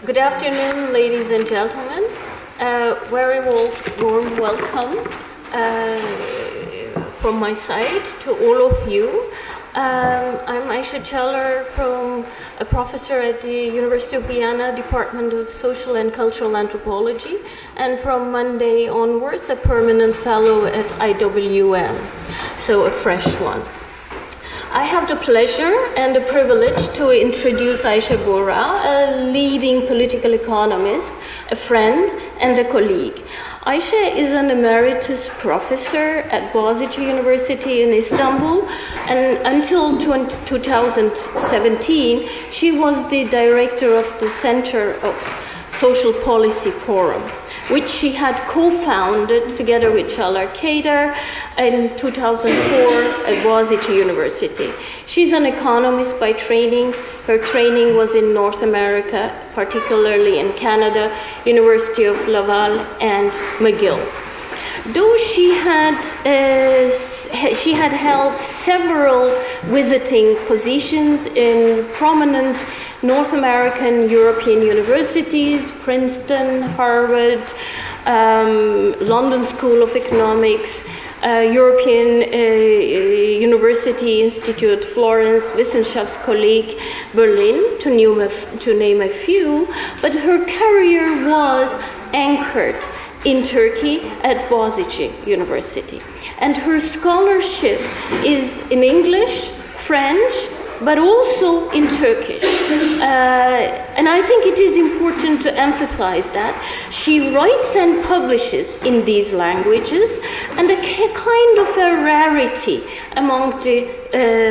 Good afternoon, ladies and gentlemen. Very warm welcome from my side to all of you. I'm Ayşe Caglar, a professor at the University of Vienna, Department of Social and Cultural Anthropology, and from Monday onwards, a permanent fellow at IWM, so a fresh one. I have the pleasure and the privilege to introduce Ayşe Buğra, a leading political economist, a friend, and a colleague. Ayşe is an emeritus professor at Boğaziçi University in Istanbul, and until 2017, she was the director of the Center of Social Policy Forum, which she had co-founded together with Çağlar Keder in 2004 at Boğaziçi University. She's an economist by training. Her training was in North America, particularly in Canada, University of Laval and McGill. Though she had held several visiting positions in prominent North American, European universities, Princeton, Harvard, London School of Economics, European University Institute, Florence, Wissenschaftskolleg, Berlin, to name a few, but her career was anchored in Turkey at Boğaziçi University. And her scholarship is in English, French, but also in Turkish. And I think it is important to emphasize that she writes and publishes in these languages, and a kind of a rarity among the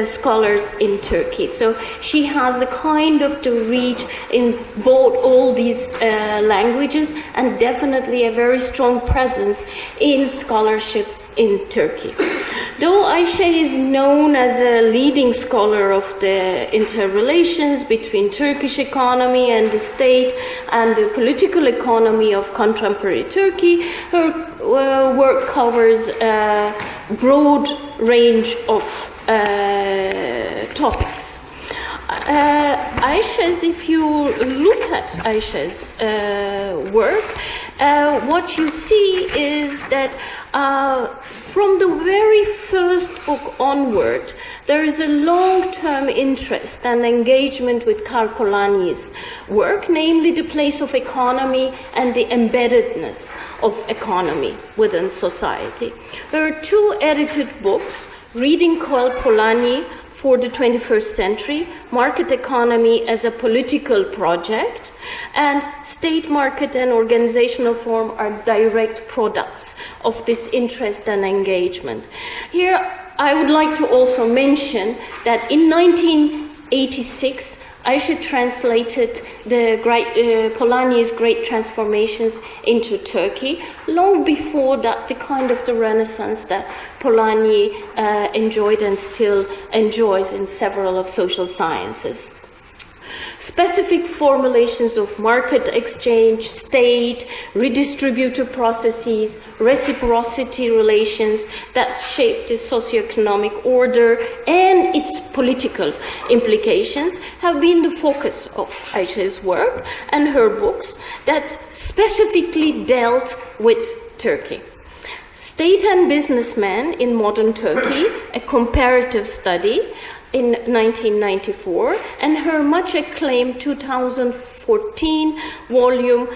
scholars in Turkey. So she has the kind of the reach in all these languages, and definitely a very strong presence in scholarship in Turkey. Though Ayşe is known as a leading scholar of the interrelations between Turkish economy and the state and the political economy of contemporary Turkey, her work covers a broad range of topics. If you look at Ayşe's work, what you see is that from the very first book onward, there is a long-term interest and engagement with Karl Polanyi's work, namely the place of economy and the embeddedness of economy within society. There are two edited books, Reading Karl Polanyi for the 21st Century, Market Economy as a Political Project, and State, Market and Organizational Form are direct products of this interest and engagement. Here, I would like to also mention that in 1986, Ayşe translated Polanyi's Great Transformations into Turkey, long before that the kind of the renaissance that Polanyi enjoyed and still enjoys in several of social sciences. Specific formulations of market exchange, state, redistributive processes, reciprocity relations that shape the socioeconomic order and its political implications have been the focus of Ayşe's work and her books that specifically dealt with Turkey. State and Businessmen in Modern Turkey, a comparative study, in 1994, and her much acclaimed 2014 volume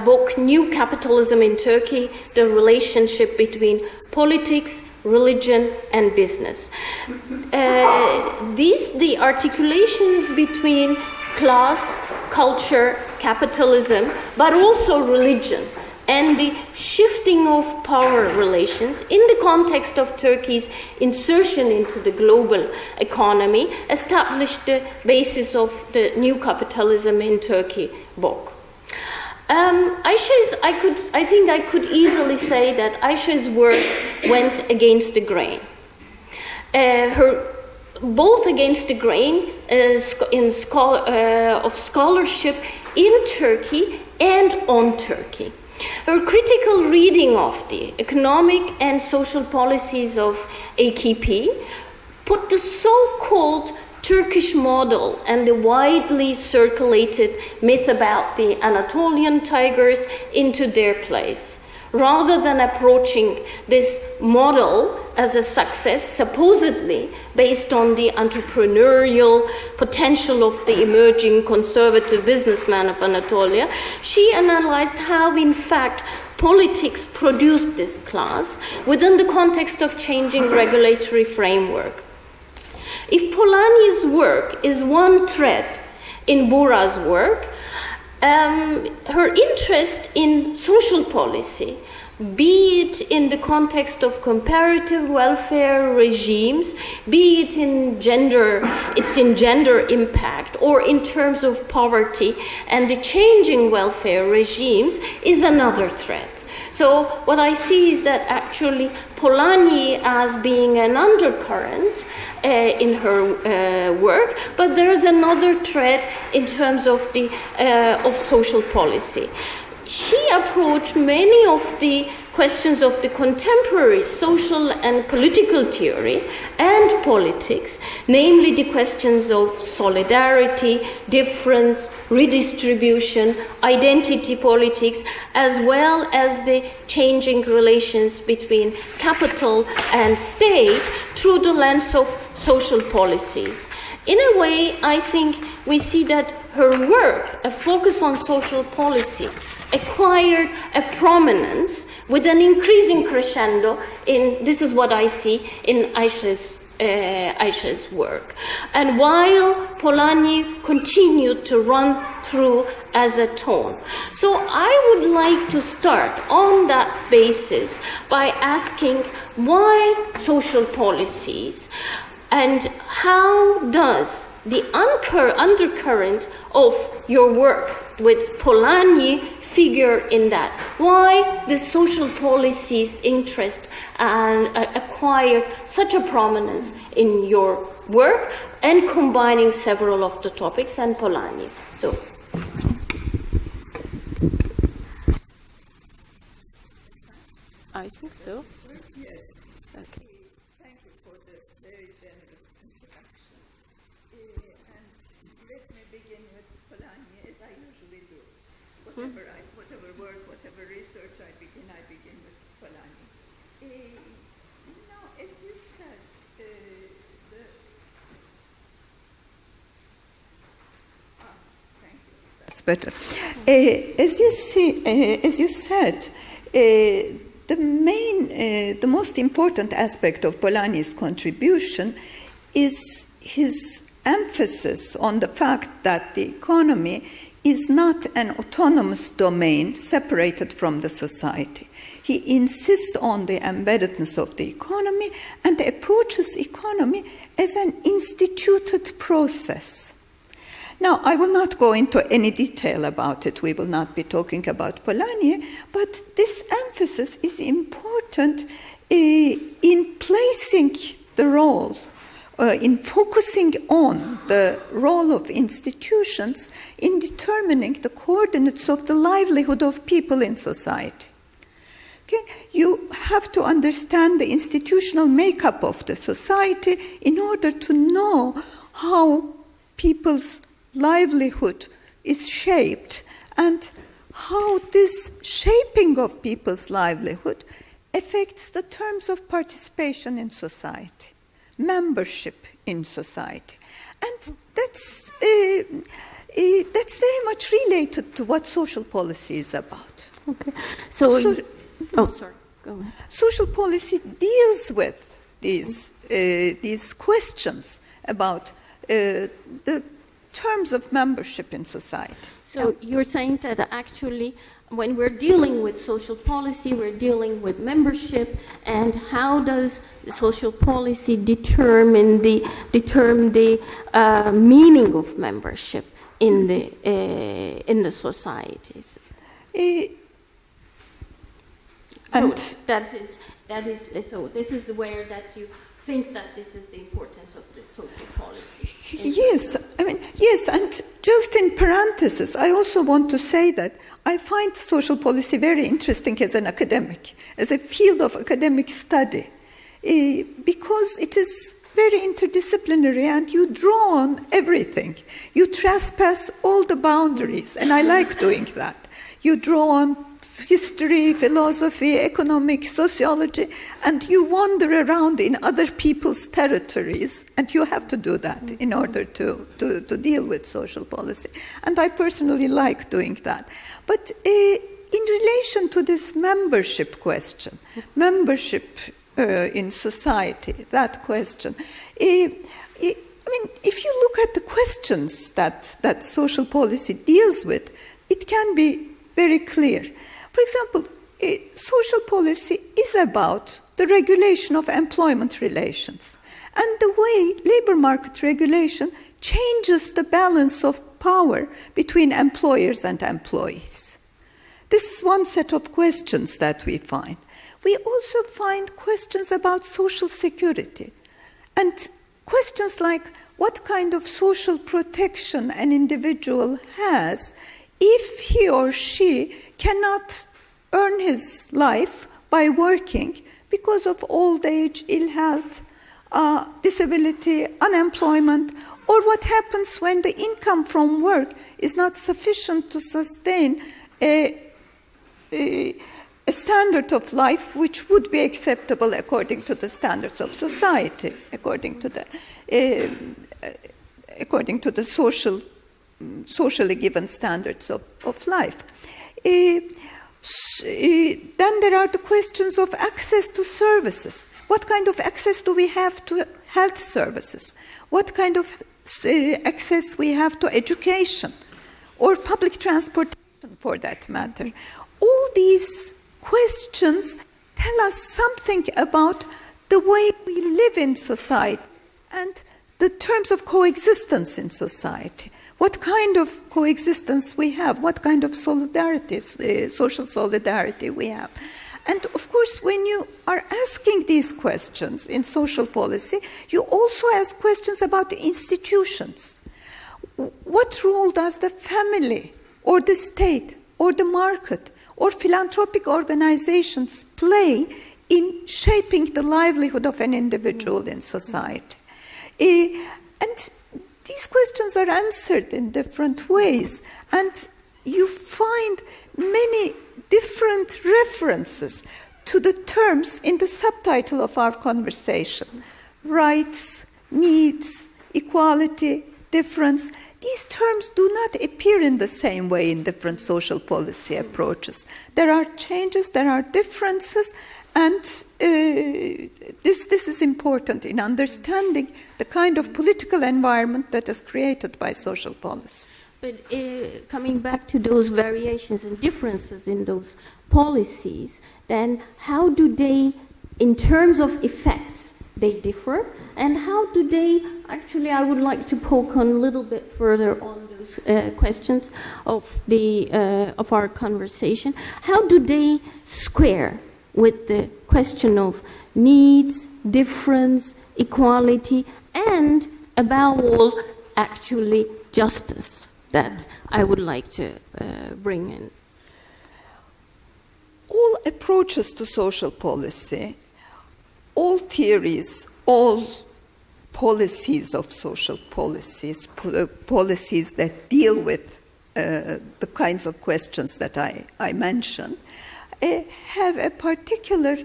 book, New Capitalism in Turkey, the relationship between politics, religion, and business. The articulations between class, culture, capitalism, but also religion, and the shifting of power relations in the context of Turkey's insertion into the global economy established the basis of the New Capitalism in Turkey book. I think I could easily say that Ayşe's work went against the grain. Both against the grain of scholarship in Turkey and on Turkey. Her critical reading of the economic and social policies of AKP put the so-called Turkish model and the widely circulated myth about the Anatolian tigers into their place, rather than approaching this model as a success, supposedly based on the entrepreneurial potential of the emerging conservative businessman of Anatolia. She analyzed how, in fact, politics produced this class within the context of changing regulatory framework. If Polanyi's work is one thread in Buğra's work, her interest in social policy, be it in the context of comparative welfare regimes, be it in gender impact, or in terms of poverty and the changing welfare regimes, is another thread. So what I see is that actually Polanyi as being an undercurrent in her work, but there's another thread in terms of the of social policy. She approached many of the questions of the contemporary social and political theory and politics, namely the questions of solidarity, difference, redistribution, identity politics, as well as the changing relations between capital and state through the lens of social policies. In a way, I think we see that her work, a focus on social policy, acquired a prominence with an increasing crescendo in, this is what I see in Ayşe's work. And while Polanyi continued to run through as a tone. So I would like to start on that basis by asking why social policies, and how does the undercurrent of your work with Polanyi figure in that? Why the social policies interest and acquired such a prominence in your work, and combining several of the topics and Polanyi? So. I think so. Yes. Okay. Thank you for the very generous introduction. And let me begin with Polanyi, as I usually do. Whatever work, whatever research I begin with Polanyi. Now, as you said, thank you. That's better. As you said, the most important aspect of Polanyi's contribution is his emphasis on the fact that the economy is not an autonomous domain separated from the society. He insists on the embeddedness of the economy and approaches economy as an instituted process. Now, I will not go into any detail about it. We will not be talking about Polanyi, but this emphasis is important in placing the role, in focusing on the role of institutions in determining the coordinates of the livelihood of people in society. Okay? You have to understand the institutional makeup of the society in order to know how people's livelihood is shaped and how this shaping of people's livelihood affects the terms of participation in society, membership in society. And that's very much related to what social policy is about. Okay. Sorry, go ahead. Social policy deals with these questions about the terms of membership in society. So you're saying that actually when we're dealing with social policy, we're dealing with membership, and how does the social policy determine the meaning of membership in the societies? And so this is where that you think that this is the importance of the social policy. Yes, and just in parenthesis, I also want to say that I find social policy very interesting as an academic, as a field of academic study, because it is very interdisciplinary, and you draw on everything. You trespass all the boundaries, and I like doing that. You draw on history, philosophy, economics, sociology, and you wander around in other people's territories, and you have to do that in order to deal with social policy. And I personally like doing that. But in relation to this membership question, membership in society, that question, I mean, if you look at the questions that social policy deals with, it can be very clear. For example, social policy is about the regulation of employment relations and the way labor market regulation changes the balance of power between employers and employees. This is one set of questions that we find. We also find questions about social security and questions like what kind of social protection an individual has if he or she cannot earn his life by working because of old age, ill health, disability, unemployment, or what happens when the income from work is not sufficient to sustain a standard of life which would be acceptable according to the standards of society, according to the socially given standards of life. Then there are the questions of access to services. What kind of access do we have to health services? What kind of access we have to education or public transportation for that matter? All these questions tell us something about the way we live in society and the terms of coexistence in society. What kind of coexistence we have, what kind of solidarity, social solidarity we have. And of course, when you are asking these questions in social policy, you also ask questions about the institutions. What role does the family or the state or the market or philanthropic organizations play in shaping the livelihood of an individual in society? And these questions are answered in different ways, and you find many different references to the terms in the subtitle of our conversation: rights, needs, equality, difference. These terms do not appear in the same way in different social policy approaches. There are changes, there are differences, and this is important in understanding the kind of political environment that is created by social policy. But coming back to those variations and differences in those policies, then how do they, in terms of effects, they differ? And how do they, actually I would like to poke on a little bit further on those questions of our conversation. How do they square with the question of needs, difference, equality, and above all, actually justice, that I would like to bring in? All approaches to social policy, all theories, all policies of social policies, policies that deal with the kinds of questions that I mentioned, have a particular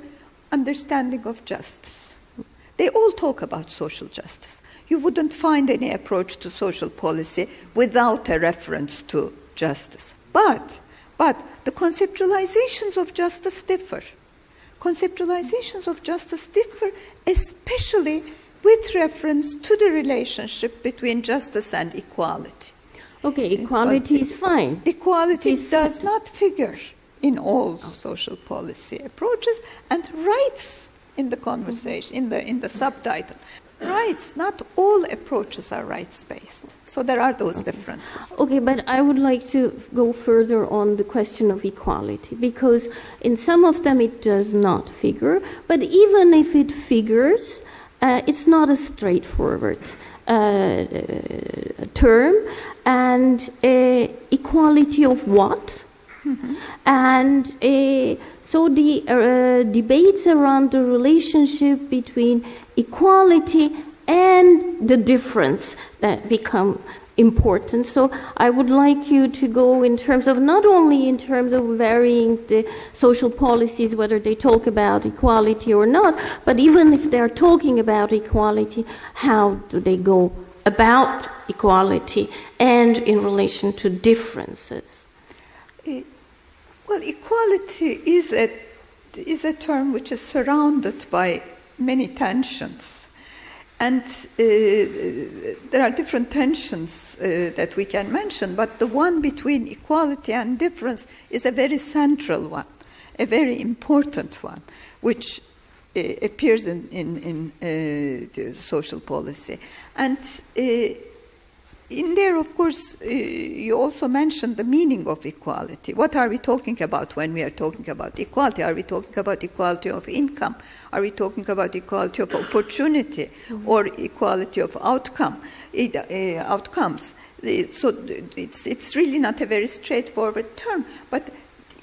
understanding of justice. They all talk about social justice. You wouldn't find any approach to social policy without a reference to justice. But the conceptualizations of justice differ. Conceptualizations of justice differ, especially with reference to the relationship between justice and equality. Okay, equality is fine. Equality does not figure in all social policy approaches, and rights in the conversation, in the subtitle. Rights, not all approaches are rights-based. So there are those differences. Okay, but I would like to go further on the question of equality, because in some of them it does not figure, but even if it figures, it's not a straightforward term. And equality of what? Mm-hmm. And so the debates around the relationship between equality and the difference that become important. So I would like you to go in terms of not only in terms of varying the social policies, whether they talk about equality or not, but even if they're talking about equality, how do they go about equality and in relation to differences? Well, equality is a term which is surrounded by many tensions. And there are different tensions that we can mention, but the one between equality and difference is a very central one, a very important one, which appears in social policy. And in there, of course, you also mentioned the meaning of equality. What are we talking about when we are talking about equality? Are we talking about equality of income? Are we talking about equality of opportunity or equality of outcomes? So it's really not a very straightforward term. But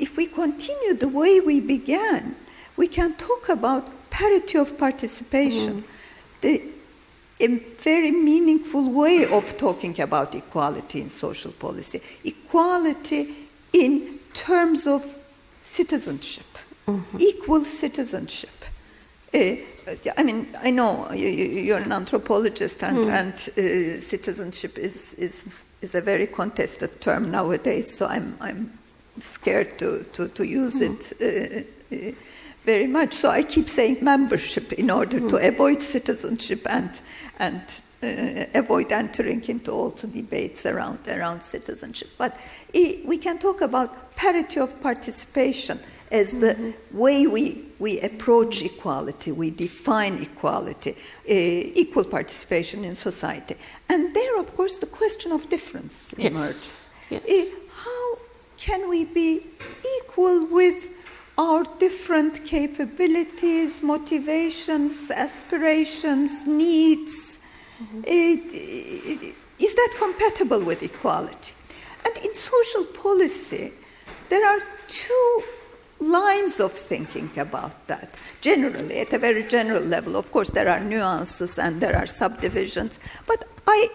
if we continue the way we began, we can talk about parity of participation. A very meaningful way of talking about equality in social policy. Equality in terms of citizenship, equal citizenship. I mean, I know you're an anthropologist, and citizenship is a very contested term nowadays, so I'm scared to use it very much. So I keep saying membership in order to avoid citizenship and avoid entering into all the debates around citizenship. But we can talk about parity of participation as the way we approach equality, we define equality, equal participation in society. And there, of course, the question of difference emerges. Yes. How can we be equal with our different capabilities, motivations, aspirations, needs? Is that compatible with equality? And in social policy, there are two lines of thinking about that. Generally, at a very general level, of course, there are nuances and there are subdivisions, but I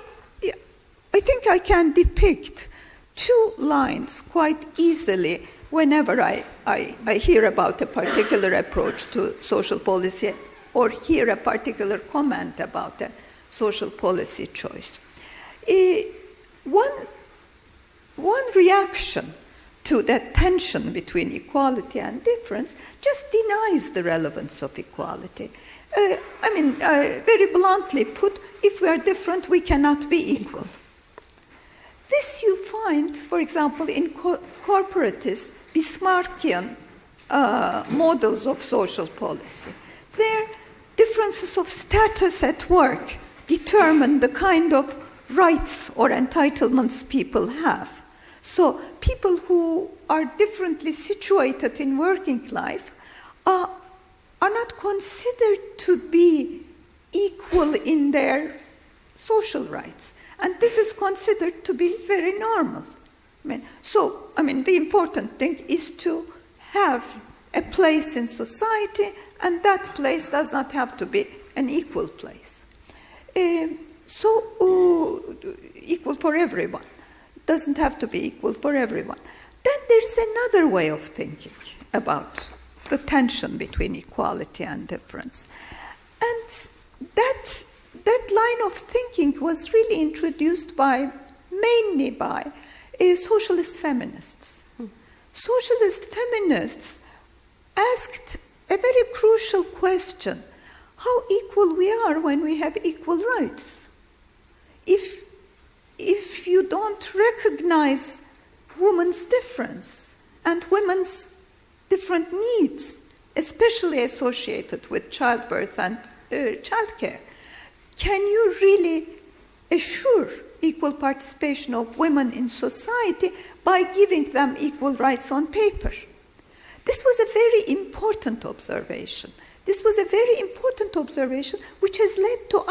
think I can depict two lines quite easily whenever I hear about a particular approach to social policy or hear a particular comment about a social policy choice. One reaction to that tension between equality and difference just denies the relevance of equality. Very bluntly put, if we are different, we cannot be equal. This you find, for example, in corporatist Bismarckian models of social policy. There, differences of status at work determine the kind of rights or entitlements people have. So people who are differently situated in working life are not considered to be equal in their social rights. And this is considered to be very normal. The important thing is to have a place in society, and that place does not have to be an equal place. Equal for everyone. It doesn't have to be equal for everyone. Then there's another way of thinking about the tension between equality and difference. And that line of thinking was really introduced mainly by socialist feminists. Socialist feminists asked a very crucial question: how equal we are when we have equal rights? If you don't recognize women's difference and women's different needs, especially associated with childbirth and childcare, can you really assure equal participation of women in society by giving them equal rights on paper? This was a very important observation. This was a very important observation which has led to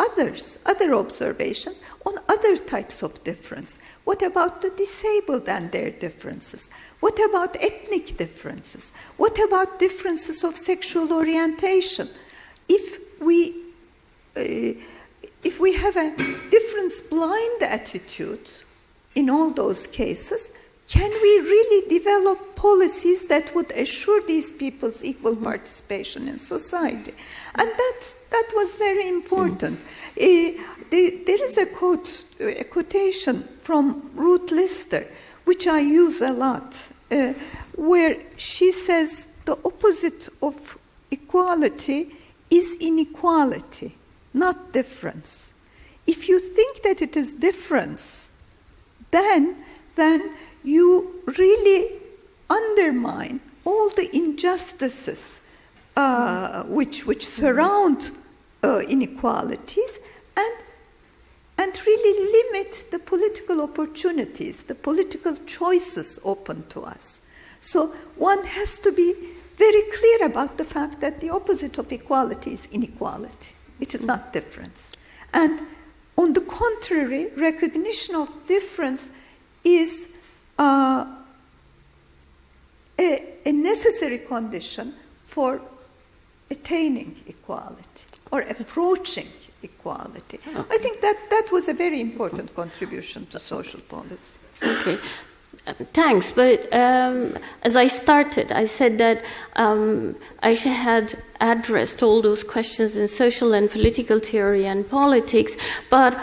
other observations on other types of difference. What about the disabled and their differences? What about ethnic differences? What about differences of sexual orientation? If we if we have a difference-blind attitude in all those cases, can we really develop policies that would assure these people's equal participation in society? And that was very important. There is a quotation from Ruth Lister, which I use a lot, where she says the opposite of equality is inequality, not difference. If you think that it is difference, then you really undermine all the injustices which surround inequalities and really limit the political opportunities, the political choices open to us. So one has to be very clear about the fact that the opposite of equality is inequality. It is not difference. And on the contrary, recognition of difference is a necessary condition for attaining equality or approaching equality. Okay. I think that was a very important contribution to social policy. Okay. Thanks, but as I started, I said that Ayşe had addressed all those questions in social and political theory and politics, but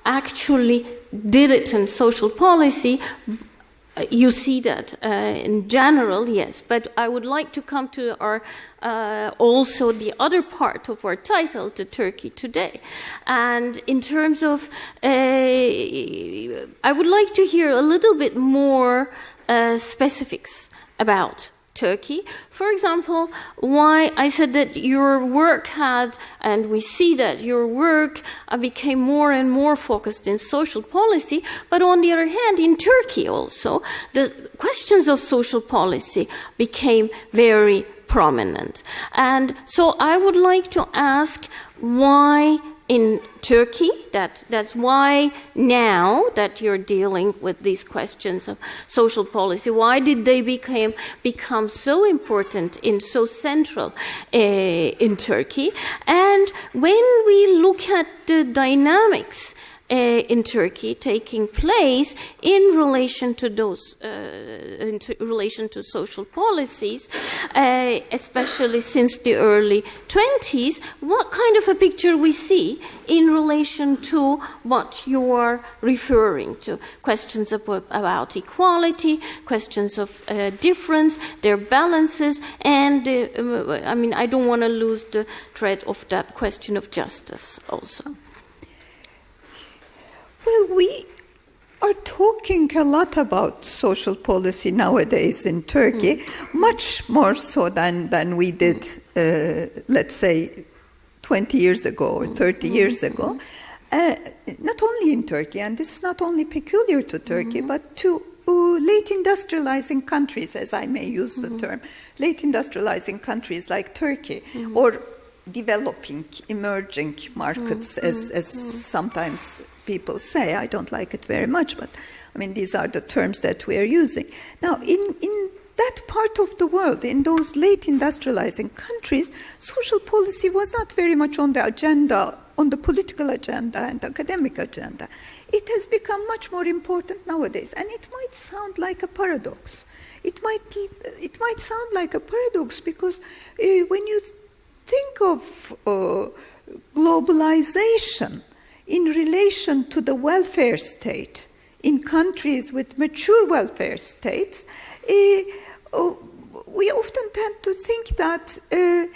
actually did it in social policy. You see that in general, yes, but I would like to come to our also the other part of our title, to Turkey today. And in terms of, I would like to hear a little bit more specifics about Turkey. For example, why I said that your work had, and we see that your work became more and more focused in social policy, but on the other hand, in Turkey also, the questions of social policy became very prominent. And so I would like to ask why in Turkey, that's why now that you're dealing with these questions of social policy, why did they become so important and so central in Turkey? And when we look at the dynamics in Turkey taking place in relation to those, in relation to social policies, especially since the early 20s, what kind of a picture we see in relation to what you are referring to? Questions about equality, questions of difference, their balances, and I mean, I don't want to lose the thread of that question of justice also. Well, we are talking a lot about social policy nowadays in Turkey, much more so than we did, let's say, 20 years ago or 30 years ago. Not only in Turkey, and this is not only peculiar to Turkey, but to late industrializing countries, as I may use the term, late industrializing countries like Turkey, or developing, emerging markets, as sometimes people say. I don't like it very much, but I mean, these are the terms that we are using. Now, in that part of the world, in those late industrializing countries, social policy was not very much on the agenda, on the political agenda and academic agenda. It has become much more important nowadays, and it might sound like a paradox. It might sound like a paradox because when you think of globalization in relation to the welfare state in countries with mature welfare states, we often tend to think that there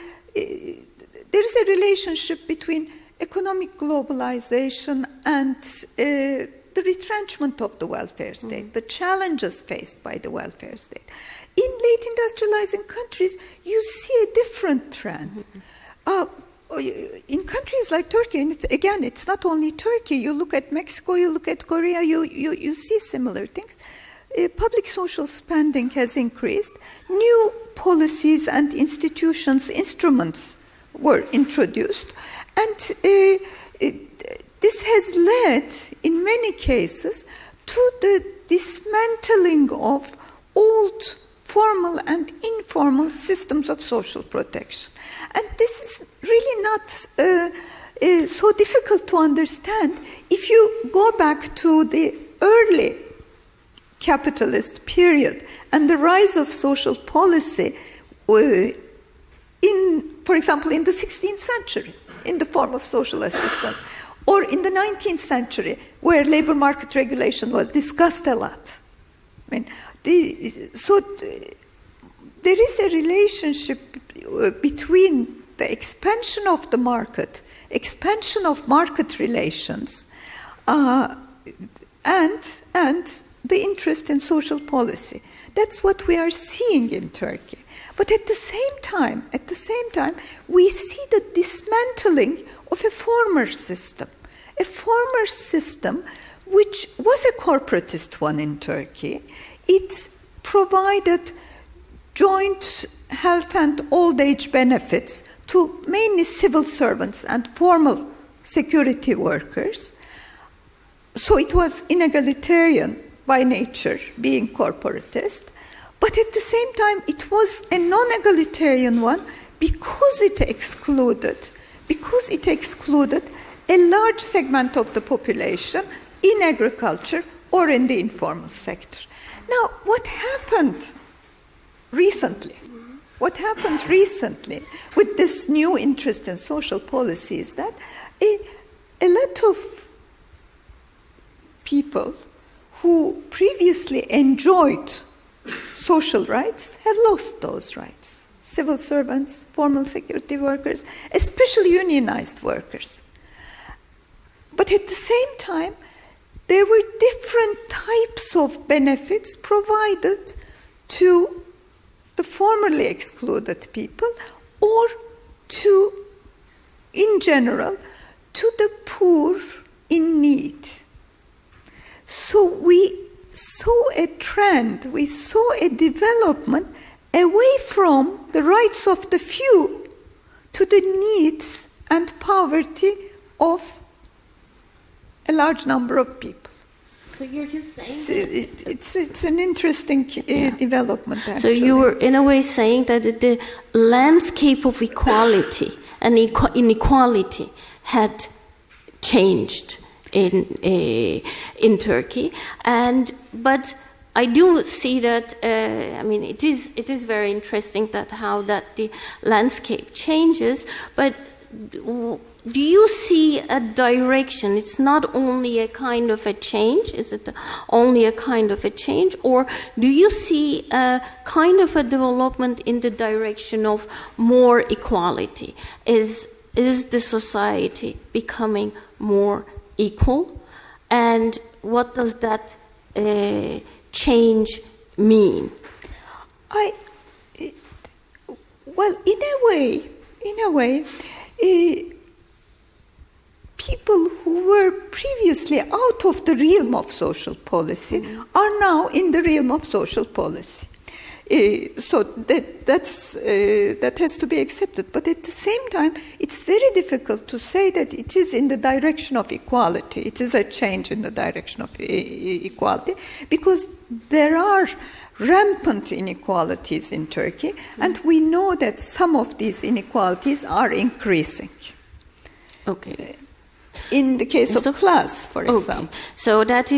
is a relationship between economic globalization and the retrenchment of the welfare state, the challenges faced by the welfare state. In late industrializing countries, you see a different trend. In countries like Turkey, and it's not only Turkey, you look at Mexico, you look at Korea, you see similar things. Public social spending has increased. New policies and instruments were introduced. And this has led, in many cases, to the dismantling of old formal and informal systems of social protection. And this is really not so difficult to understand if you go back to the early capitalist period and the rise of social policy for example, in the 16th century, in the form of social assistance, or in the 19th century, where labor market regulation was discussed a lot. I mean, there is a relationship between the expansion of the market, expansion of market relations, and the interest in social policy. That's what we are seeing in Turkey. But at the same time, we see the dismantling of a former system which was a corporatist one in Turkey. It provided joint health and old age benefits to mainly civil servants and formal security workers. So it was inegalitarian by nature, being corporatist. But at the same time, it was a non-egalitarian one because it excluded a large segment of the population in agriculture or in the informal sector. Now, what happened recently with this new interest in social policy is that a lot of people who previously enjoyed social rights have lost those rights. Civil servants, formal security workers, especially unionized workers. But at the same time, there were different types of benefits provided to the formerly excluded people or to, in general, to the poor in need. So we saw a trend, we saw a development away from the rights of the few to the needs and poverty of a large number of people. So you're just saying it's an interesting development, actually. So you were in a way saying that the landscape of equality and inequality had changed in Turkey, but I do see that. I mean, it is very interesting how the landscape changes. But do you see a direction? It's not only a kind of a change. Is it only a kind of a change, or do you see a kind of a development in the direction of more equality? Is the society becoming more equal, and what does that change mean? Well, in a way, people who were previously out of the realm of social policy are now in the realm of social policy. So that has to be accepted. But at the same time, it's very difficult to say that it is in the direction of equality. It is a change in the direction of equality, because there are rampant inequalities in Turkey, and we know that some of these inequalities are increasing. Okay. In the case of class, for example. So that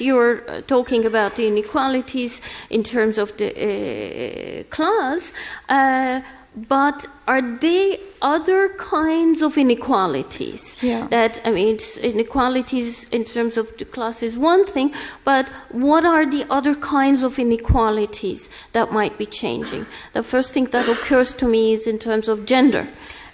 you're talking about the inequalities in terms of the class, but are they other kinds of inequalities? Yeah. That, I mean, it's inequalities in terms of the class is one thing, but what are the other kinds of inequalities that might be changing? The first thing that occurs to me is in terms of gender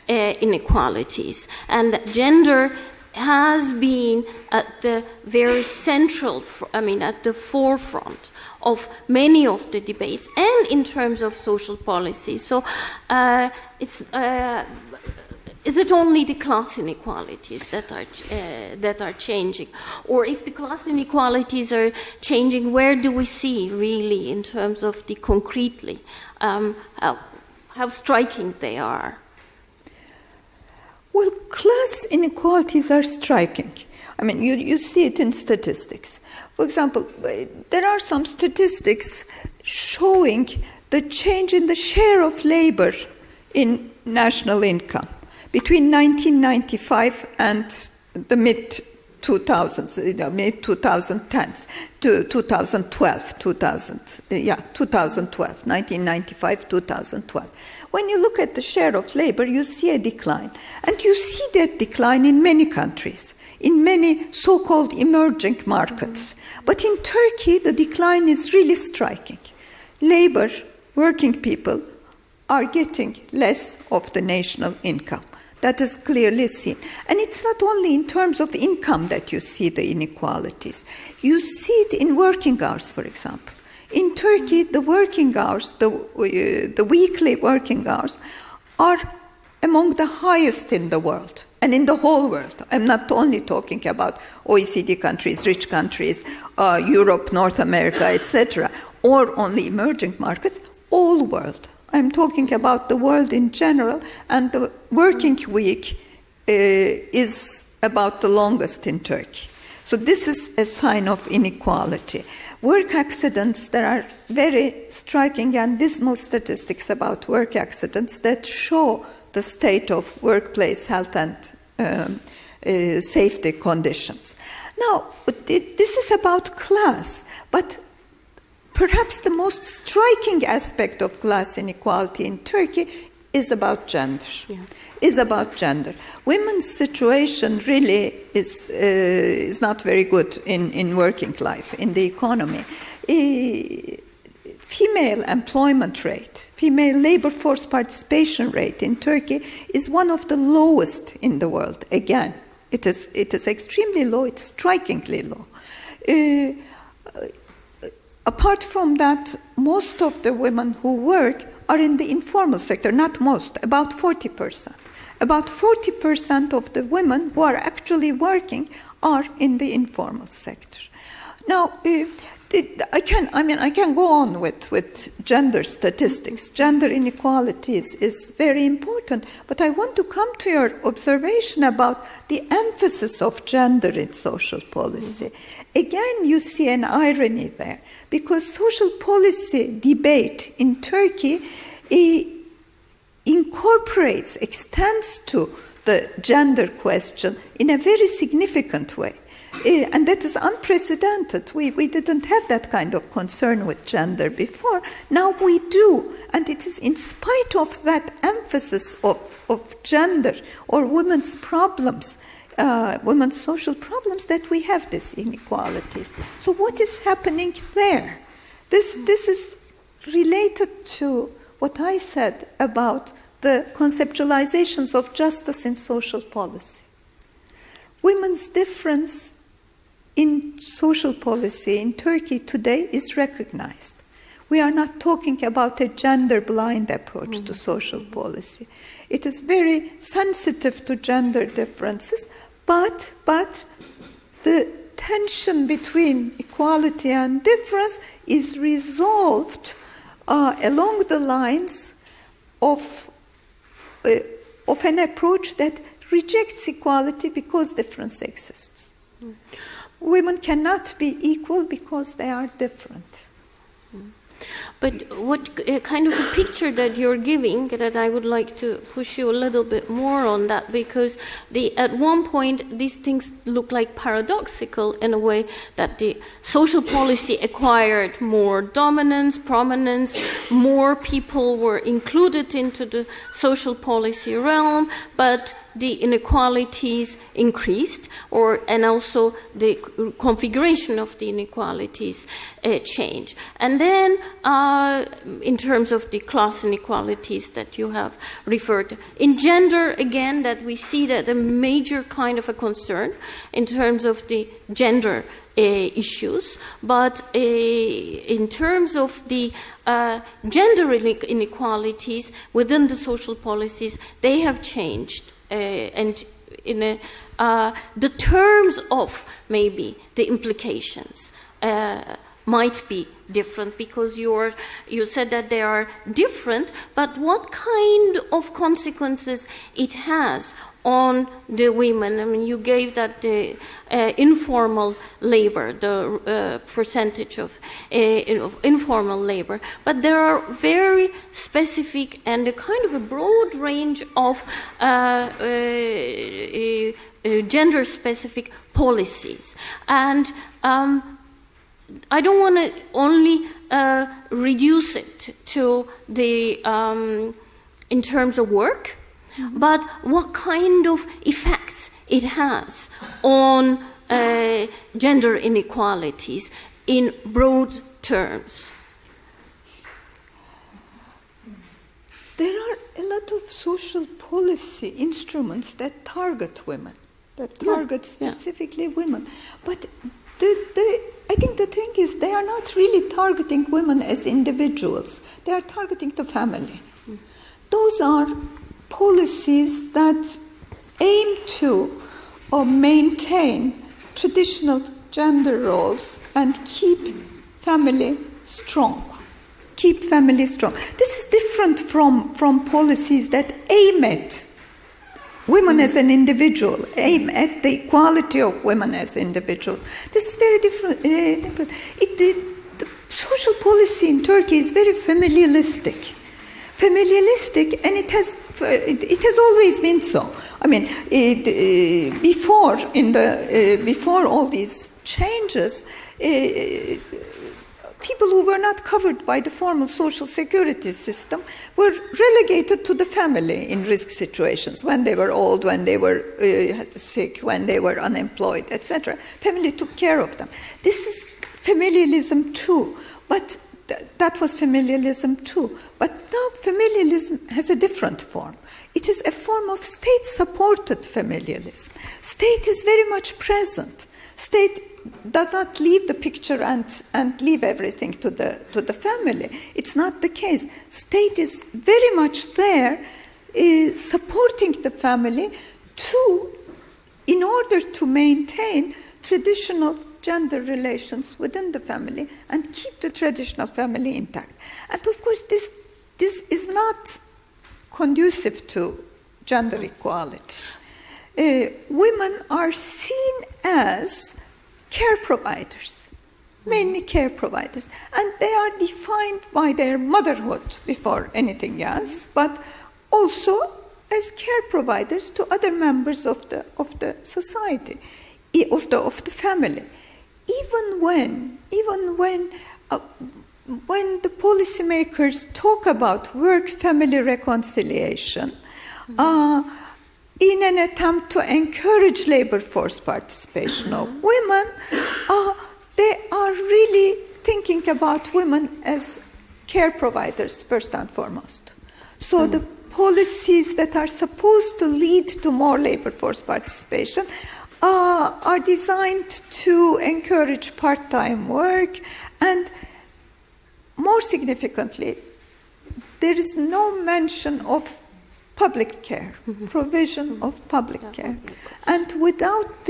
inequalities, and that gender has been at the very central, at the forefront of many of the debates, and in terms of social policy. So is it only the class inequalities that are changing? Or if the class inequalities are changing, where do we see really in terms of the concretely, how striking they are? Well, class inequalities are striking. I mean, you see it in statistics. For example, there are some statistics showing the change in the share of labor in national income between 1995 and the mid-2000s, mid-2010s to 2012, 1995, 2012. When you look at the share of labor, you see a decline. And you see that decline in many countries, in many so-called emerging markets. But in Turkey, the decline is really striking. Labor, working people, are getting less of the national income. That is clearly seen. And it's not only in terms of income that you see the inequalities. You see it in working hours, for example. In Turkey, the working hours, the weekly working hours, are among the highest in the world and in the whole world. I'm not only talking about OECD countries, rich countries, Europe, North America, etc., or only emerging markets, all world. I'm talking about the world in general, and the working week is about the longest in Turkey. So this is a sign of inequality. Work accidents, there are very striking and dismal statistics about work accidents that show the state of workplace health and safety conditions. Now, this is about class, but perhaps the most striking aspect of class inequality in Turkey is about gender. Yeah. Is about gender. Women's situation really is not very good in working life, in the economy. Female employment rate, female labor force participation rate in Turkey is one of the lowest in the world. Again, it is extremely low. It's strikingly low. Apart from that, most of the women who work are in the informal sector, not most, about 40%. About 40% of the women who are actually working are in the informal sector. Now, I can go on with gender statistics. Gender inequalities is very important, but I want to come to your observation about the emphasis of gender in social policy. Again, you see an irony there, because social policy debate in Turkey incorporates, extends to the gender question in a very significant way. And that is unprecedented. We didn't have that kind of concern with gender before. Now we do. And it is in spite of that emphasis of gender or women's problems, women's social problems, that we have these inequalities. So what is happening there? This is related to what I said about the conceptualizations of justice in social policy. Women's difference in social policy in Turkey today is recognized. We are not talking about a gender-blind approach to social policy. It is very sensitive to gender differences, but the tension between equality and difference is resolved along the lines of an approach that rejects equality because difference exists. Women cannot be equal because they are different. But what kind of a picture that you're giving, that I would like to push you a little bit more on that, because at one point these things look like paradoxical in a way, that the social policy acquired more dominance, prominence, more people were included into the social policy realm, but the inequalities increased, and also the configuration of the inequalities changed. And then in terms of the class inequalities that you have referred to. In gender, again, that we see that a major kind of a concern in terms of the gender issues, but in terms of the gender inequalities within the social policies, they have changed. And in the terms of maybe the implications might be different, because you said that they are different, but what kind of consequences it has on the women? I mean, you gave that the informal labor, the percentage of informal labor, but there are very specific and a kind of a broad range of gender-specific policies. And I don't want to only reduce it to the in terms of work, but what kind of effects it has on gender inequalities in broad terms. There are a lot of social policy instruments that target women, that target specifically women. But I think the thing is, they are not really targeting women as individuals. They are targeting the family. Those are policies that aim to maintain traditional gender roles and keep family strong. Keep family strong. This is different from policies that aim at women as an individual, aim at the equality of women as individuals. This is very different. The social policy in Turkey is very familialistic, and it has always been so. I mean, before all these changes, people who were not covered by the formal social security system were relegated to the family in risk situations, when they were old, when they were sick, when they were unemployed, etc. Family took care of them. This is familialism too, but that was familialism too. But now familialism has a different form. It is a form of state-supported familialism. State is very much present. State does not leave the picture and leave everything to the family. It's not the case. State is very much there, supporting the family in order to maintain traditional gender relations within the family and keep the traditional family intact. And of course, this is not conducive to gender equality. Women are seen as care providers, mainly care providers, and they are defined by their motherhood before anything else, but also as care providers to other members of the society, of the family. Even when the policymakers talk about work-family reconciliation, in an attempt to encourage labor force participation of women, they are really thinking about women as care providers first and foremost. So the policies that are supposed to lead to more labor force participation are designed to encourage part-time work, and more significantly, there is no mention of public care, provision of public care. And without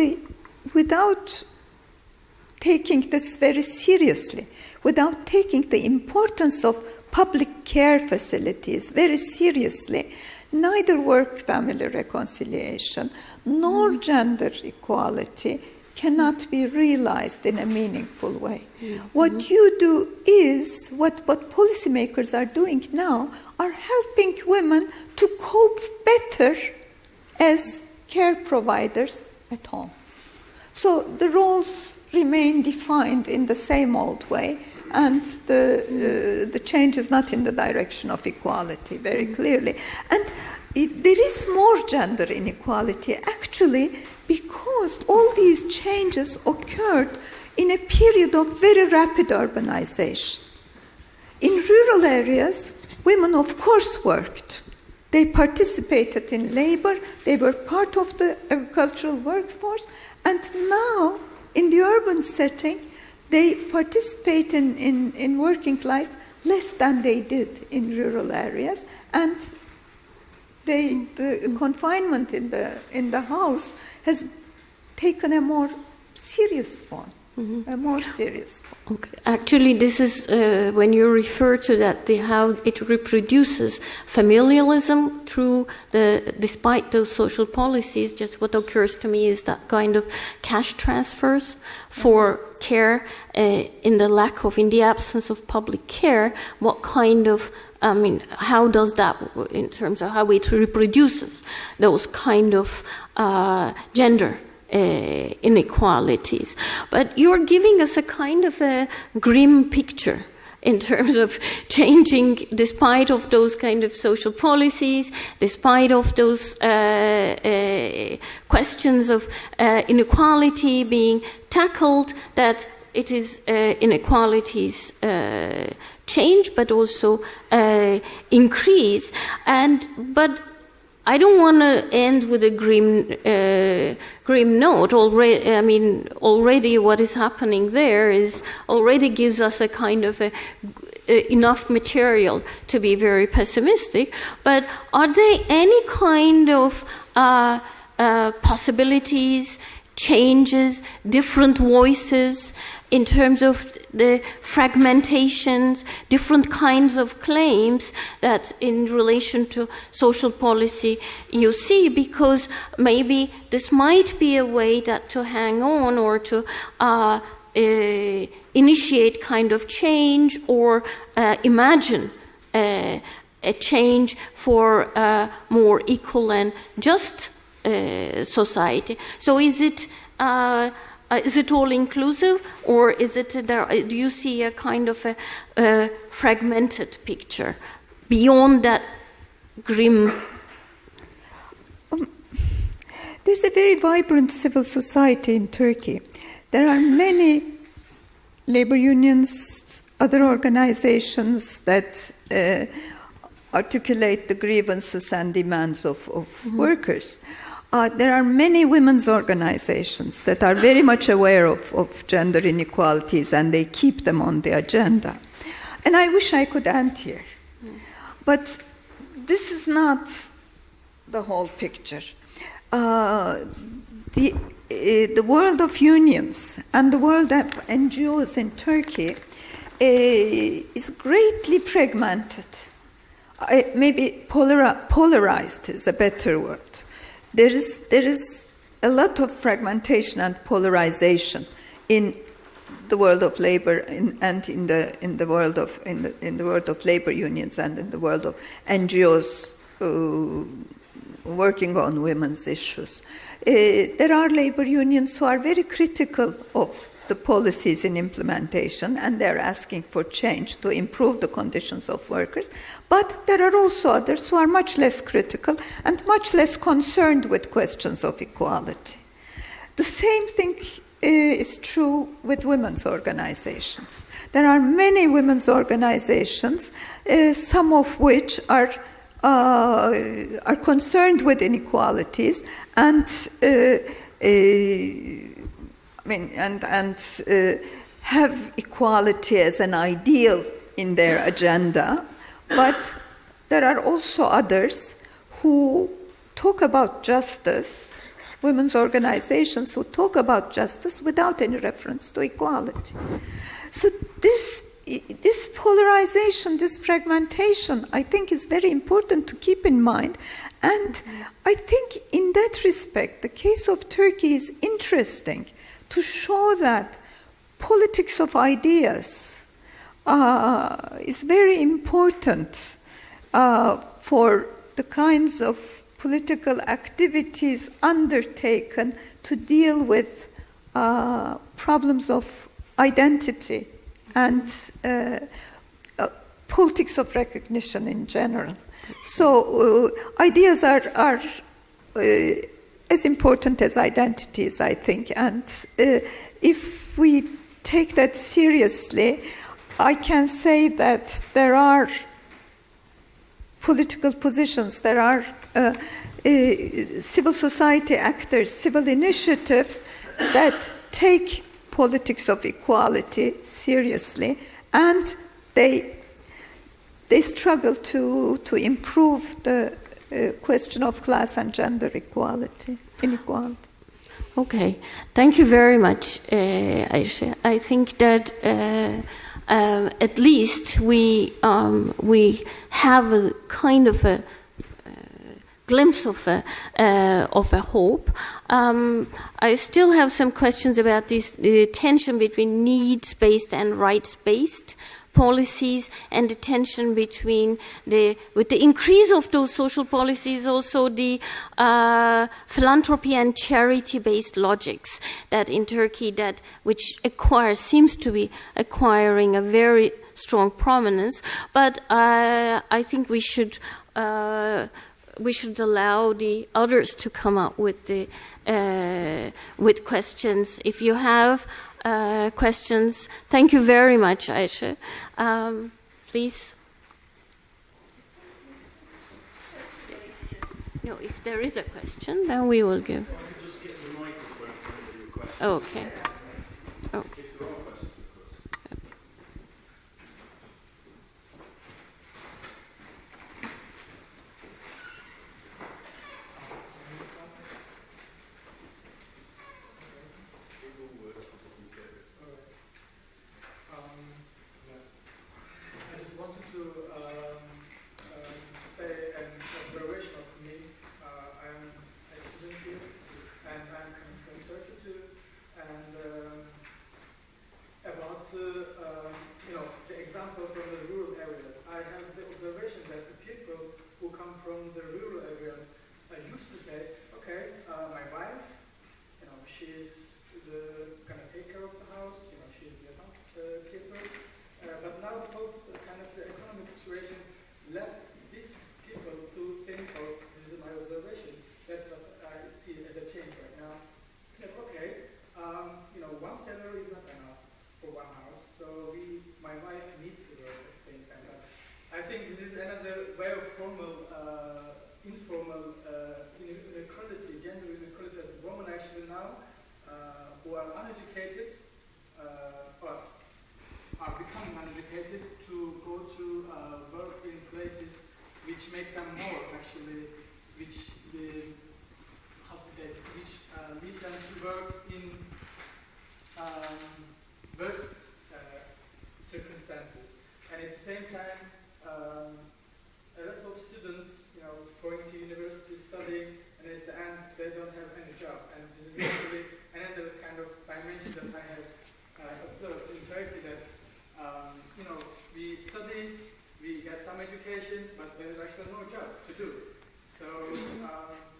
taking this very seriously, without taking the importance of public care facilities very seriously, neither work-family reconciliation nor gender equality cannot be realized in a meaningful way. What you do is, what policymakers are doing now, are helping women to cope better as care providers at home. So the roles remain defined in the same old way, and the change is not in the direction of equality, very clearly. And there is more gender inequality, actually, because all these changes occurred in a period of very rapid urbanization. In rural areas, women, of course, worked. They participated in labor, they were part of the agricultural workforce, and now, in the urban setting, they participate in working life less than they did in rural areas, and the confinement in the house has taken a more serious form. a more serious one. Okay. Actually, this is when you refer to that, how it reproduces familialism through despite those social policies. Just what occurs to me is that kind of cash transfers for care in the absence of public care. What kind of how does that, in terms of how it reproduces those kind of gender inequalities? But you're giving us a kind of a grim picture in terms of changing, despite of those kind of social policies, despite of those questions of inequality being tackled, that it is inequalities change, but also increase. But I don't want to end with a grim note. Already what is happening there already gives us a kind of enough material to be very pessimistic. But are there any kind of possibilities, changes, different voices in terms of the fragmentations, different kinds of claims that in relation to social policy you see? Because maybe this might be a way that to hang on or to initiate kind of change or imagine a change for a more equal and just society. So is it all inclusive, or is it do you see a kind of a fragmented picture beyond that grim? There's a very vibrant civil society in Turkey. There are many labor unions, other organizations that articulate the grievances and demands of workers. There are many women's organizations that are very much aware of gender inequalities, and they keep them on the agenda. And I wish I could end here. But this is not the whole picture. The world of unions and the world of NGOs in Turkey is greatly fragmented. Maybe polarized is a better word. There is a lot of fragmentation and polarization in the world of labor and in the world of labor unions and in the world of NGOs working on women's issues. There are labor unions who are very critical of the policies in implementation, and they're asking for change to improve the conditions of workers. But there are also others who are much less critical and much less concerned with questions of equality. The same thing is true with women's organizations. There are many women's organizations, some of which are concerned with inequalities and have equality as an ideal in their agenda, but there are also others who talk about justice, women's organizations who talk about justice without any reference to equality. So this polarization, this fragmentation, I think is very important to keep in mind. And I think in that respect, the case of Turkey is interesting to show that politics of ideas is very important for the kinds of political activities undertaken to deal with problems of identity and politics of recognition in general. So ideas are as important as identities, I think. And if we take that seriously, I can say that there are political positions, there are civil society actors, civil initiatives that take politics of equality seriously, and they struggle to improve the question of class and gender inequality. Okay, thank you very much, Ayşe. I think that at least we have a kind of a glimpse of a hope. I still have some questions about the tension between needs-based and rights-based policies, and the tension between with the increase of those social policies, also the philanthropy and charity-based logics that in Turkey which seems to be acquiring a very strong prominence. But I think we should allow the others to come up with questions. If you have questions, thank you very much, Ayşe. Please. No, if there is a question, then we will give. I could just get the microphone for anybody with questions. Okay. Okay. If there are questions, of course. I just wanted to say an observation of me. I'm a student here, and I'm coming from Turkey too. And about the example from the rural areas, I have the observation that the people who come from the rural areas used to say, okay, my wife, she's the kind of take care of the house, she's the housekeeper. But now the economic situations led these people to think, this is my observation, that's what I see as a change right now. Like, okay, one salary is not enough for one house, so my wife needs to work at the same time. But I think this is another way of formal, informal inequality, gender inequality that women actually now, who are uneducated, or are becoming uneducated, to go to work in places which make them more actually, which lead them to work in worse circumstances. And at the same time, a lot of students, going to university, studying, and at the end they don't have any job. And this is actually another kind of dimension that I have observed in Turkey, that we study, we get some education, but there's actually no job to do. So.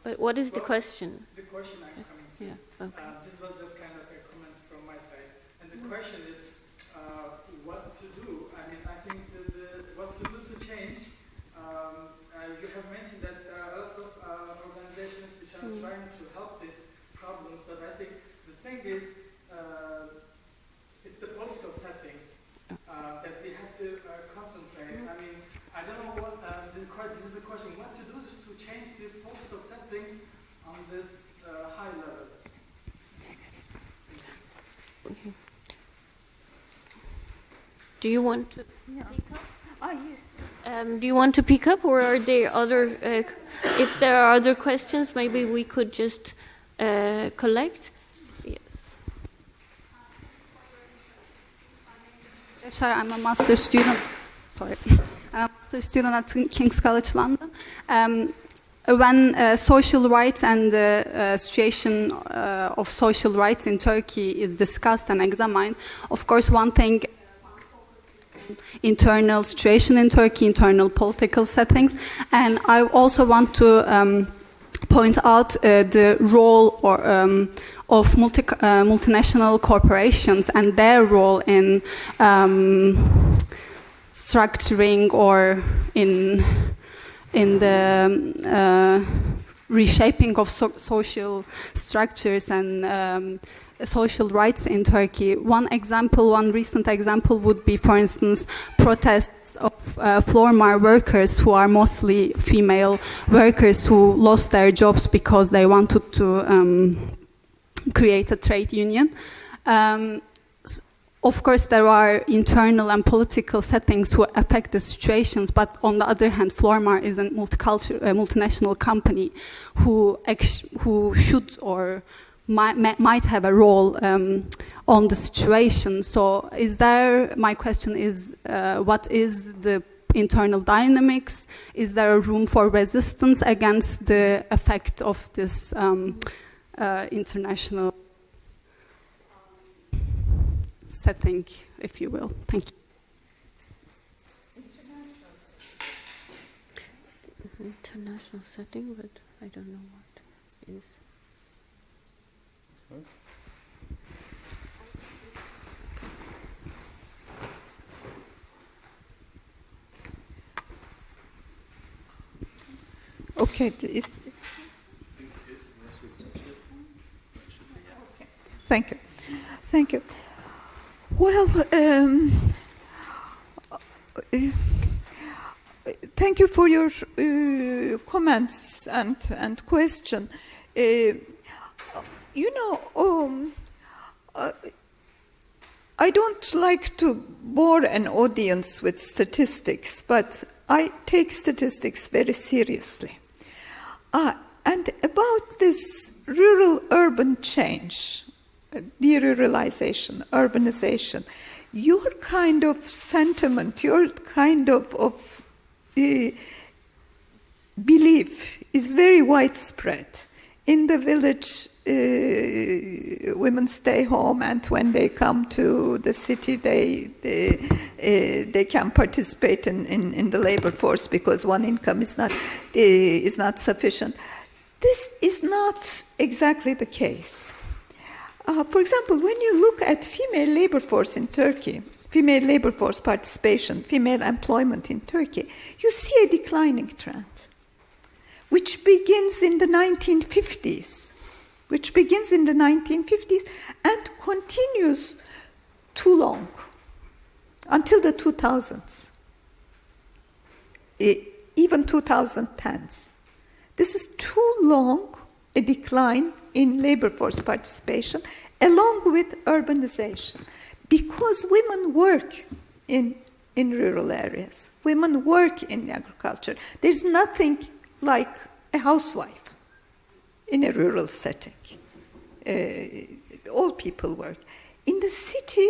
But what is the question? The question I'm coming to. Yeah. Okay. This was just kind of a comment from my side, and the question is, what to do? I mean, I think what to do to change. You have mentioned that there are a lot of organizations which are trying to help these problems, but I think the thing is, it's the political settings that we have to concentrate. I mean, I don't know what, this is the question, what to do to change these political settings on this high level. Okay. Do you want to pick up? Yes. Do you want to pick up, or are there other? If there are other questions, maybe we could just collect. Yes. I'm a master student. Sorry, I'm a master student at King's College London. When social rights and the situation of social rights in Turkey is discussed and examined, of course, one thing. Internal situation in Turkey, internal political settings, and I also want to point out the role of multinational corporations and their role in structuring or in the reshaping of social structures and social rights in Turkey. One recent example would be, for instance, protests of floor workers who are mostly female workers who lost their jobs because they wanted to create a trade union. Of course, there are internal and political settings who affect the situations, but on the other hand, Flormar is a multinational company who should or might have a role on the situation. So my question is, what is the internal dynamics? Is there a room for resistance against the effect of this international setting, if you will? Thank you. International setting, but I don't know what is. Okay, Thank you. Thank you. Well, thank you for your comments and question. I don't like to bore an audience with statistics, but I take statistics very seriously. And about this rural-urban change, deruralization, urbanization, your kind of sentiment, your kind of belief is very widespread. In the village, women stay home, and when they come to the city, they can participate in the labor force because one income is not sufficient. This is not exactly the case. For example, when you look at female labor force in Turkey, female labor force participation, female employment in Turkey, you see a declining trend, which begins in the 1950s, and continues too long, until the 2000s, even 2010s. This is too long a decline in labor force participation, along with urbanization, because women work in rural areas. Women work in agriculture. There's nothing like a housewife in a rural setting. All people work. In the city,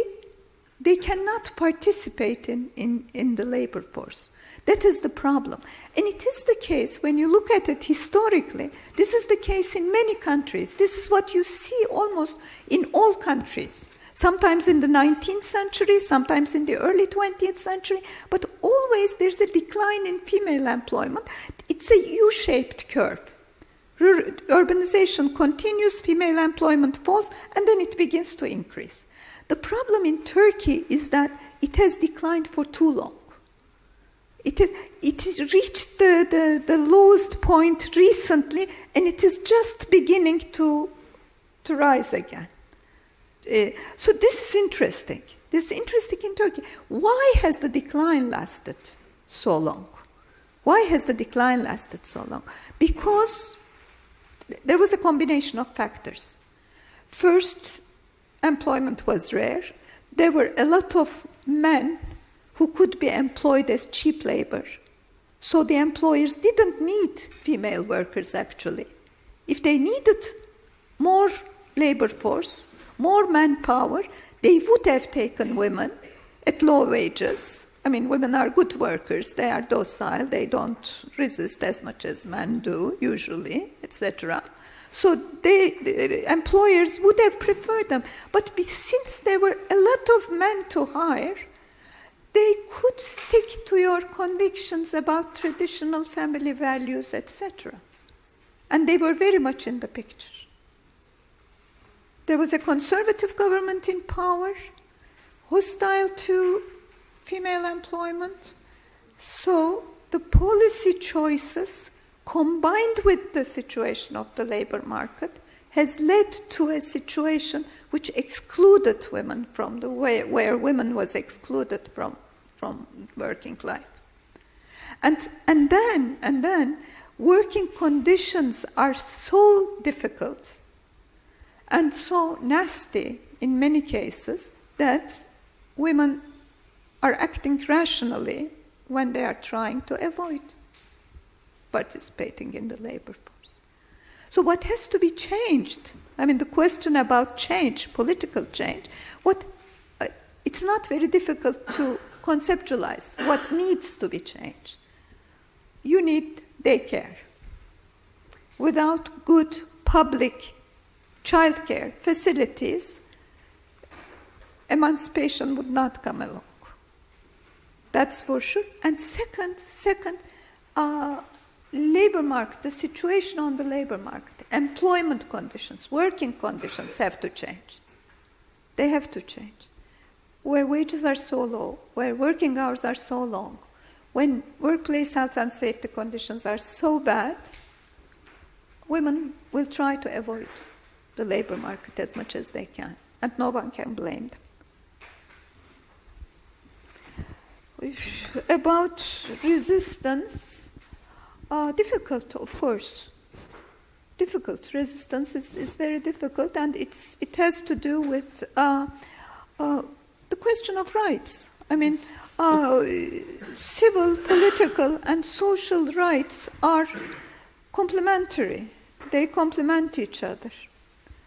they cannot participate in the labor force. That is the problem. And it is the case, when you look at it historically, this is the case in many countries. This is what you see almost in all countries. Sometimes in the 19th century, sometimes in the early 20th century, but always there's a decline in female employment. It's a U-shaped curve. Urbanization continues, female employment falls, and then it begins to increase. The problem in Turkey is that it has declined for too long. It has reached the lowest point recently, and it is just beginning to rise again. So this is interesting. This is interesting in Turkey. Why has the decline lasted so long? Why has the decline lasted so long? Because there was a combination of factors. First, employment was rare. There were a lot of men who could be employed as cheap labor. So the employers didn't need female workers, actually. If they needed more labor force, more manpower, they would have taken women at low wages. I mean, women are good workers. They are docile. They don't resist as much as men do, usually, etc. So the employers would have preferred them. But since there were a lot of men to hire, they could stick to your convictions about traditional family values, etc. And they were very much in the picture. There was a conservative government in power, hostile to female employment. So the policy choices, combined with the situation of the labor market, has led to a situation which excluded women from the way where women was excluded from working life. And then working conditions are so difficult and so nasty in many cases that women are acting rationally when they are trying to avoid participating in the labor force. So what has to be changed? I mean, the question about change, political change, it's not very difficult to conceptualize what needs to be changed. You need daycare. Without good public childcare facilities, emancipation would not come along. That's for sure. And second, labor market, the situation on the labor market, employment conditions, working conditions have to change. They have to change. Where wages are so low, where working hours are so long, when workplace health and safety conditions are so bad, women will try to avoid the labor market as much as they can, and no one can blame them. About resistance, difficult, of course. Difficult. Resistance is very difficult, and it has to do with the question of rights. I mean, civil, political, and social rights are complementary. They complement each other.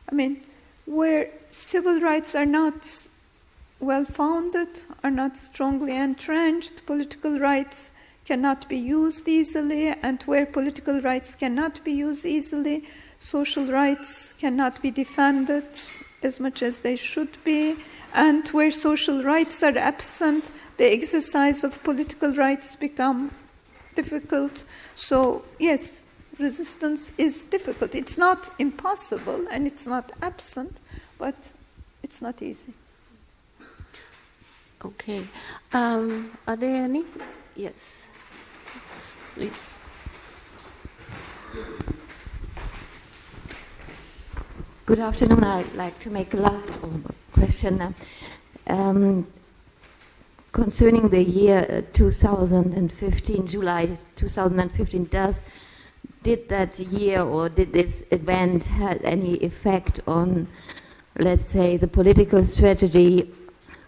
I mean, where civil rights are not well-founded, are not strongly entrenched, political rights cannot be used easily, and where political rights cannot be used easily, social rights cannot be defended as much as they should be, and where social rights are absent, the exercise of political rights become difficult. So, yes, resistance is difficult. It's not impossible, and it's not absent, but it's not easy. Okay. Are there any? Yes. Please. Good afternoon. I'd like to make a last question concerning the year 2015, July 2015. Did that year or did this event have any effect on, let's say, the political strategy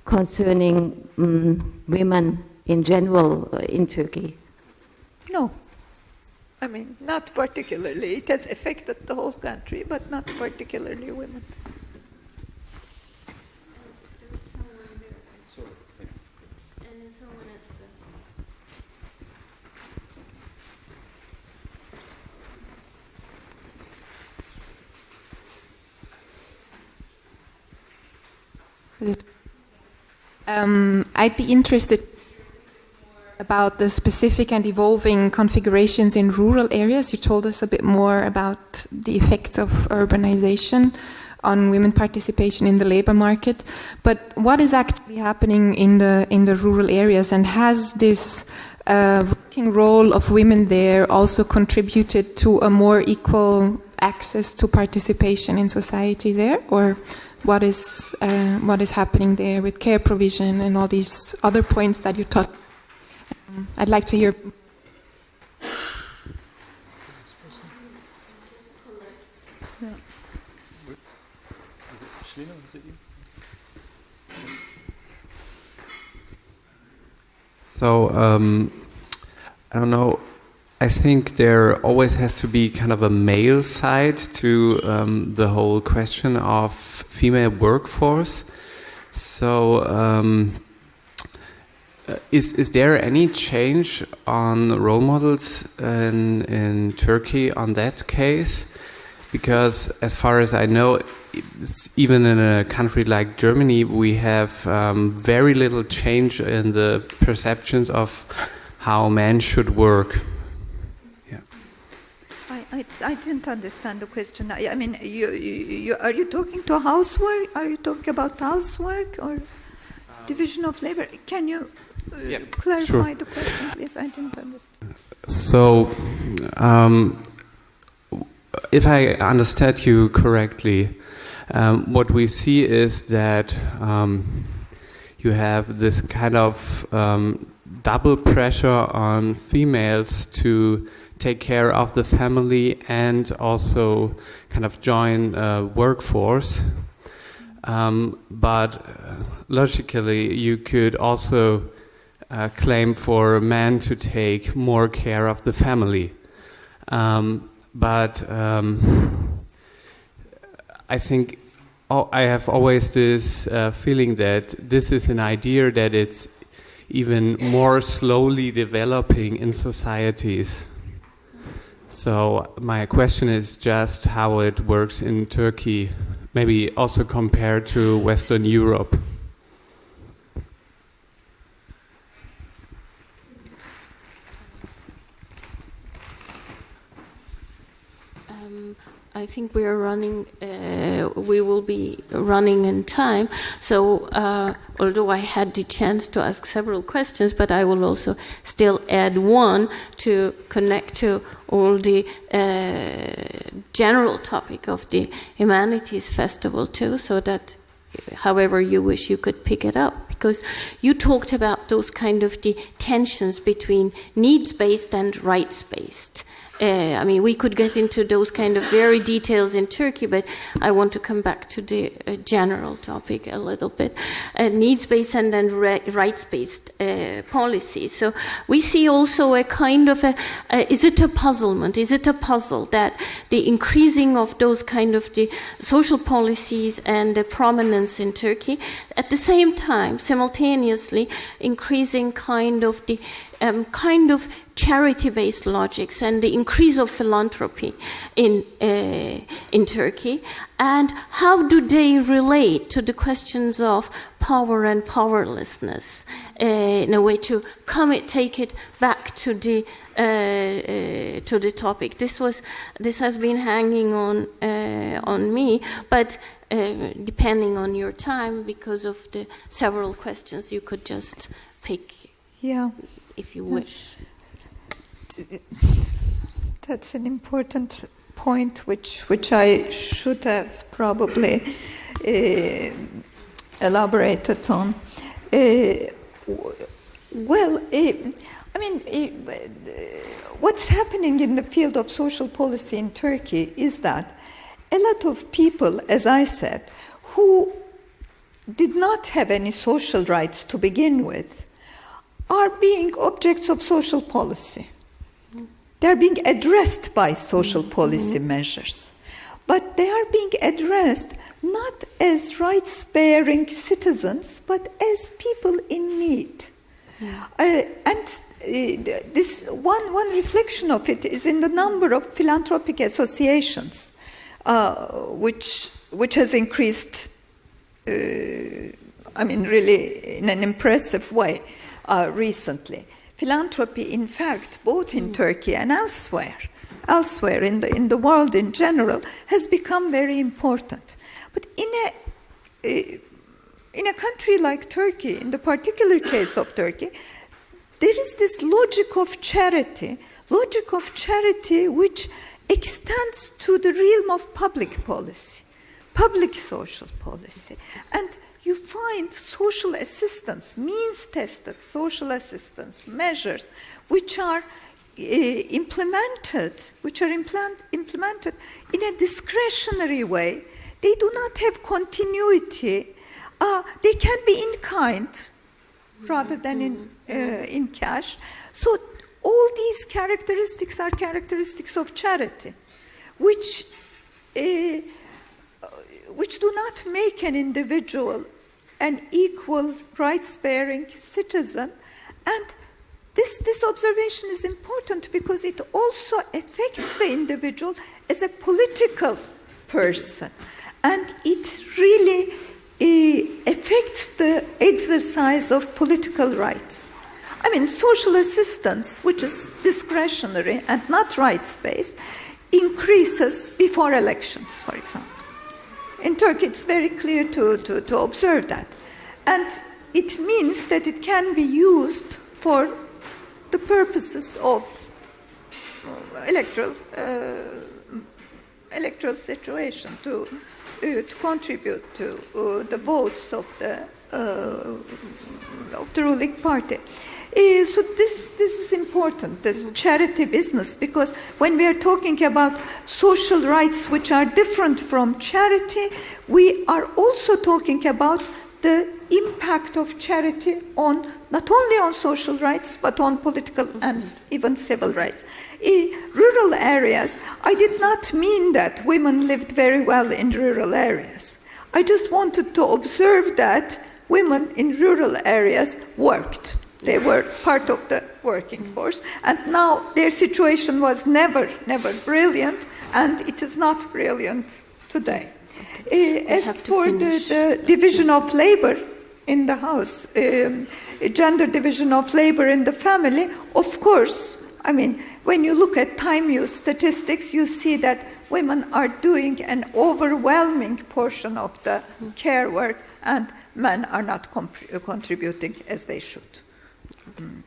concerning women in general in Turkey? No. I mean, not particularly. It has affected the whole country, but not particularly women. I'd be interested about the specific and evolving configurations in rural areas. You told us a bit more about the effects of urbanization on women participation in the labor market. But what is actually happening in the rural areas, and has this working role of women there also contributed to a more equal access to participation in society there, or what is happening there with care provision and all these other points that you taught? I'd like to hear. So, I don't know, I think there always has to be kind of a male side to the whole question of female workforce. So, is there any change on role models in Turkey on that case? Because as far as I know, even in a country like Germany, we have very little change in the perceptions of how men should work. Yeah. I didn't understand the question. I mean, are you talking to housework? Are you talking about housework or division of labor? Can you clarify the question, please? I didn't understand. So, if I understood you correctly, what we see is that you have this kind of double pressure on females to take care of the family and also kind of join workforce. But logically, you could also claim for men to take more care of the family. but I think I have always this feeling that this is an idea that it's even more slowly developing in societies. So my question is just how it works in Turkey, maybe also compared to Western Europe. I think we are running, we will be running in time. So although I had the chance to ask several questions, but I will also still add one to connect to all the general topic of the Humanities Festival too, so that however you wish you could pick it up. Because you talked about those kind of the tensions between needs-based and rights-based. I mean, we could get into those kind of very details in Turkey, but I want to come back to the general topic a little bit. Needs-based and then rights-based policy. So we see also a kind of is it a puzzlement? Is it a puzzle that the increasing of those kind of the social policies and the prominence in Turkey, at the same time, simultaneously increasing kind of the charity-based logics and the increase of philanthropy in Turkey, and how do they relate to the questions of power and powerlessness in a way to take it back to the topic. This has been hanging on me, but depending on your time, because of the several questions, you could just pick. Yeah. If you wish. That's an important point, which I should have probably elaborated on. What's happening in the field of social policy in Turkey is that a lot of people, as I said, who did not have any social rights to begin with, are being objects of social policy. They are being addressed by social policy measures. But they are being addressed not as rights-bearing citizens, but as people in need. This one reflection of it is in the number of philanthropic associations, which has increased, really in an impressive way. Recently. Philanthropy, in fact, both in Turkey and elsewhere in the world in general, has become very important. But in a country like Turkey, in the particular case of Turkey, there is this logic of charity which extends to the realm of public policy, public social policy. And you find social assistance, means-tested social assistance measures, which are implemented in a discretionary way. They do not have continuity. They can be in kind rather than in cash. So all these characteristics are characteristics of charity, which do not make an individual an equal rights-bearing citizen. And this observation is important because it also affects the individual as a political person. And it really affects the exercise of political rights. I mean, social assistance, which is discretionary and not rights-based, increases before elections, for example. In Turkey, it's very clear to observe that. And it means that it can be used for the purposes of electoral situation, to contribute to the votes of the ruling party. So this is important, this charity business, because when we are talking about social rights which are different from charity, we are also talking about the impact of charity on not only on social rights but on political and even civil rights. In rural areas, I did not mean that women lived very well in rural areas. I just wanted to observe that women in rural areas worked. They were part of the working force, and now their situation was never brilliant, and it is not brilliant today. As for the division of labor in the house, gender division of labor in the family, of course, I mean, when you look at time use statistics, you see that women are doing an overwhelming portion of the care work, and men are not contributing as they should.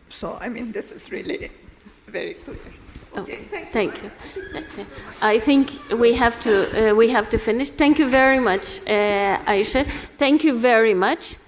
So, I mean, this is really very clear. Okay, thank you. I think we have to finish. Thank you very much, Ayşe. Thank you very much.